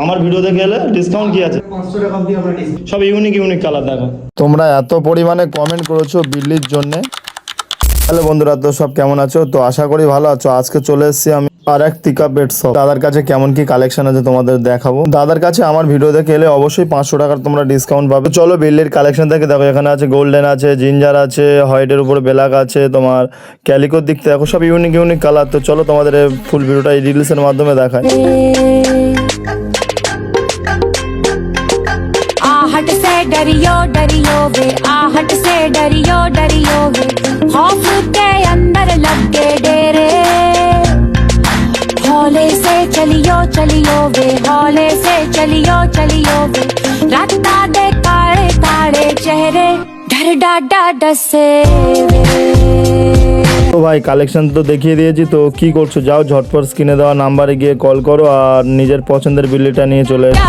আমার ভিডিও দেখে এলে ডিসকাউন্ট কি আছে? 500 টাকা অবধি আমরা ডিসকাউন্ট, সব ইউনিক ইউনিক কালার দেখো। তোমরা এত পরিমাণে কমেন্ট করেছো বিল্লির জন্য। হ্যালো বন্ধুরা, তো সব কেমন আছো? তো আশা করি ভালো আছো। আজকে চলে এসেছি আমি আর এক তিকা পেট শপ। দাদার কাছে কেমন কি কালেকশন আছে তোমাদের দেখাবো। দাদার কাছে আমার ভিডিও দেখে এলে অবশ্যই 500 টাকার তোমরা ডিসকাউন্ট পাবে। চলো বিল্লির কালেকশন থেকে দেখো। এখানে আছে গোল্ডেন আছে, জিঞ্জার আছে, হোয়াইটের উপরে ব্ল্যাক আছে, তোমার ক্যালিকোর দিক থেকে দেখো, সব ইউনিক ইউনিক কালার। তো চলো তোমাদের ফুল ভিডিওটা এই রিলসের মাধ্যমে দেখায়। आहट से डरियो डरियो वे, आहट से डरियो डरियो वे, खौफ के अंदर लग के डेरे। हौले से चलियो चलियो वे, हौले से चलियो चलियो वे, राता दे काले काले चेहरे, डर डाडा डसे वे। তো ভাই কালেকশন তো দেখিয়ে দিয়েছি, তো কি করছো? যাও ঝটপট স্ক্রিনে দেওয়া নাম্বারে গিয়ে কল করো আর নিজের পছন্দের বিল্লিটা নিয়ে চলে এসো।